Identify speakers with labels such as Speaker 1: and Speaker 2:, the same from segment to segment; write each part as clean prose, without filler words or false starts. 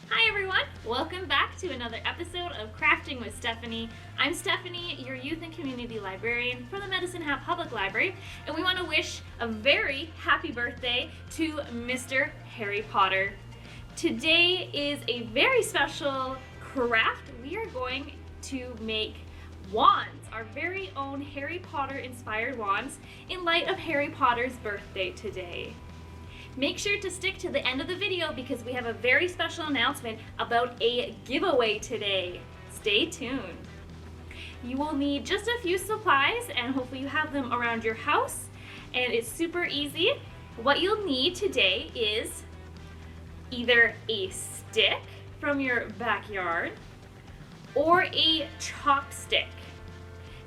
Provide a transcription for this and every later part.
Speaker 1: Hi everyone! Welcome back to another episode of Crafting with Stephanie. I'm Stephanie, your youth and community librarian for the Medicine Hat Public Library, and we want to wish a very happy birthday to Mr. Harry Potter. Today is a very special craft. We are going to make wands, our very own Harry Potter inspired wands, in light of Harry Potter's birthday today. Make sure to stick to the end of the video because we have a very special announcement about a giveaway today. Stay tuned. You will need just a few supplies and hopefully you have them around your house, and it's super easy. What you'll need today is either a stick from your backyard or a chopstick.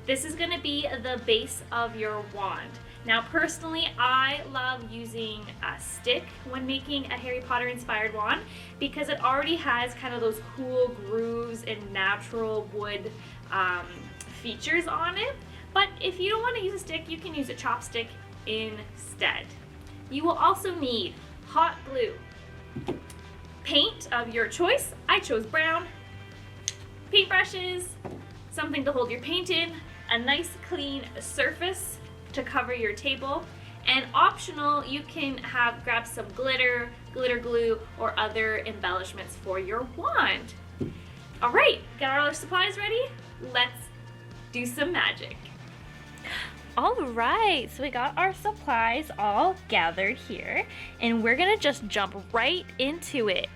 Speaker 1: This is going to be the base of your wand. Now personally, I love using a stick when making a Harry Potter inspired wand because it already has kind of those cool grooves and natural wood features on it. But if you don't want to use a stick, you can use a chopstick instead. You will also need hot glue, paint of your choice. I chose brown, paintbrushes, something to hold your paint in, a nice clean surface to cover your table, and optional, you can grab some glitter glue, or other embellishments for your wand. All right, got all our supplies ready? Let's do some magic. All right, so we got our supplies all gathered here, and we're gonna just jump right into it.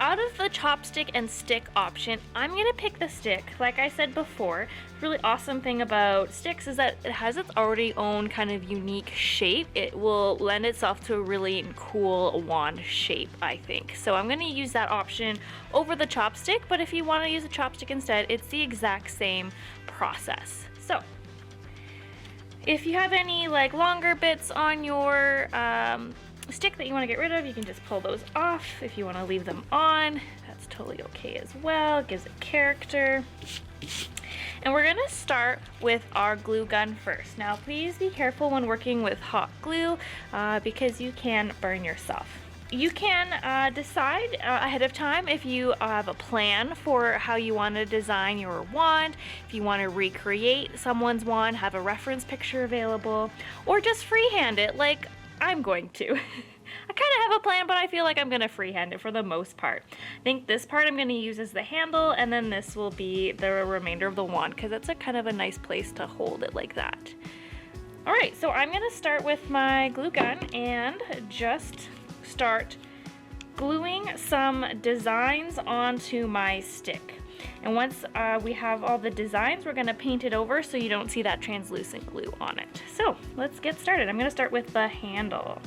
Speaker 1: Out of the chopstick and stick option, I'm gonna pick the stick. Like I said before, the really awesome thing about sticks is that it has its already own kind of unique shape. It will lend itself to a really cool wand shape, I think. So I'm gonna use that option over the chopstick, but if you wanna use a chopstick instead, it's the exact same process. So, if you have any like longer bits on your stick that you want to get rid of, you can just pull those off. If you want to leave them on, that's totally okay as well. It gives it character. And we're going to start with our glue gun first. Now please be careful when working with hot glue because you can burn yourself. You can decide ahead of time if you have a plan for how you want to design your wand, if you want to recreate someone's wand, have a reference picture available, or just freehand it like I'm going to. I kind of have a plan, but I feel like I'm going to freehand it for the most part. I think this part I'm going to use as the handle, and then this will be the remainder of the wand because it's a kind of a nice place to hold it like that. Alright, so I'm going to start with my glue gun and just start gluing some designs onto my stick. And once we have all the designs, we're going to paint it over so you don't see that translucent glue on it. So let's get started. I'm going to start with the handle.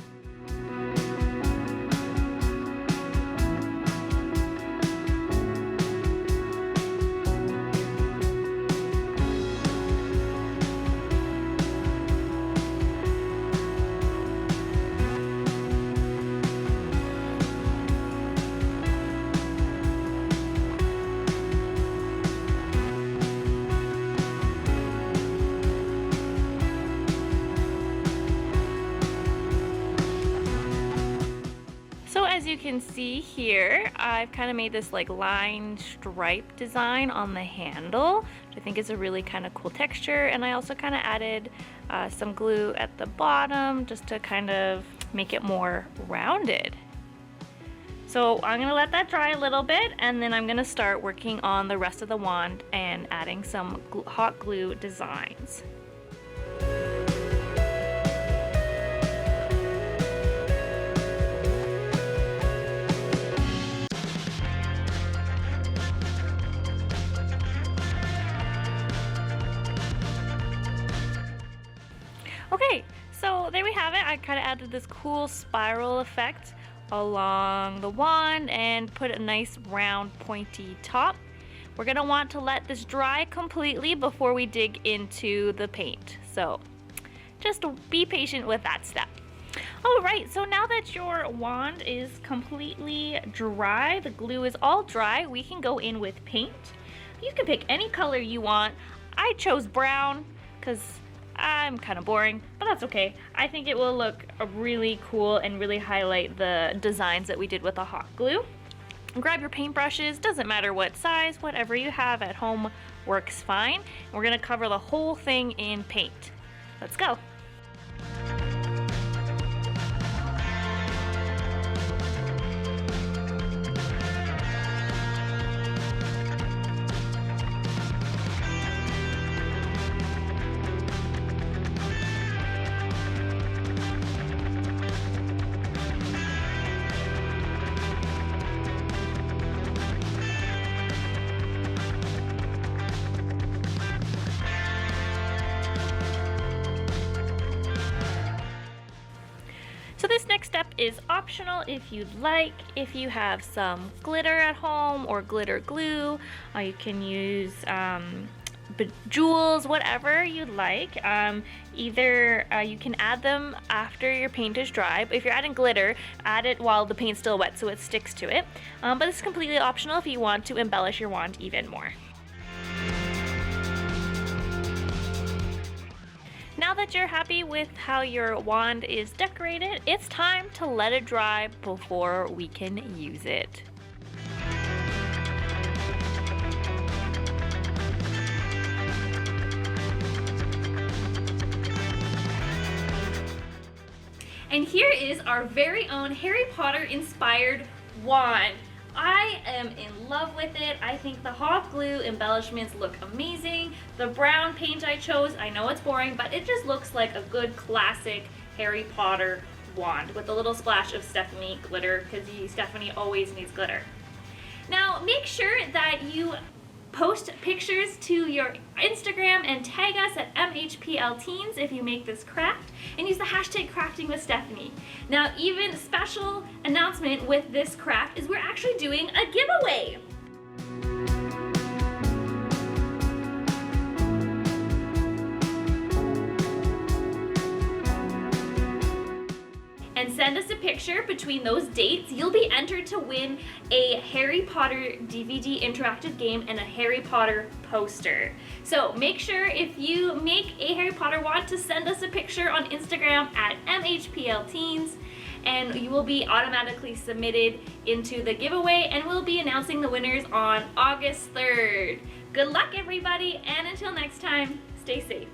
Speaker 1: As you can see here, I've kind of made this like line stripe design on the handle, which I think is a really kind of cool texture, and I also kind of added some glue at the bottom just to kind of make it more rounded. So I'm going to let that dry a little bit, and then I'm going to start working on the rest of the wand and adding some hot glue designs. Okay, so there we have it. I kind of added this cool spiral effect along the wand and put a nice round pointy top. We're going to want to let this dry completely before we dig into the paint. So just be patient with that step. Alright, so now that your wand is completely dry, the glue is all dry, we can go in with paint. You can pick any color you want. I chose brown because I'm kind of boring, but that's okay. I think it will look really cool and really highlight the designs that we did with the hot glue. Grab your paintbrushes, doesn't matter what size, whatever you have at home works fine. We're gonna cover the whole thing in paint. Let's go. So this next step is optional if you'd like. If you have some glitter at home or glitter glue, you can use bejewels, whatever you'd like. Either you can add them after your paint is dry, but if you're adding glitter, add it while the paint's still wet so it sticks to it. But it's completely optional if you want to embellish your wand even more. Now that you're happy with how your wand is decorated, it's time to let it dry before we can use it. And here is our very own Harry Potter inspired wand. I am in love with it. I think the hot glue embellishments look amazing. The brown paint I chose, I know it's boring, but it just looks like a good classic Harry Potter wand with a little splash of Stephanie glitter, because Stephanie always needs glitter. Now make sure that you post pictures to your Instagram and tag us at MHPLTeens if you make this craft, and use the hashtag craftingwithstephanie. Now, even special announcement with this craft is we're actually doing a giveaway. And send us a picture between those dates. You'll be entered to win a Harry Potter DVD interactive game and a Harry Potter poster. So make sure if you make a Harry Potter wand to send us a picture on Instagram at MHPLTeens, and you will be automatically submitted into the giveaway, and we'll be announcing the winners on August 3rd. Good luck, everybody, and until next time, stay safe.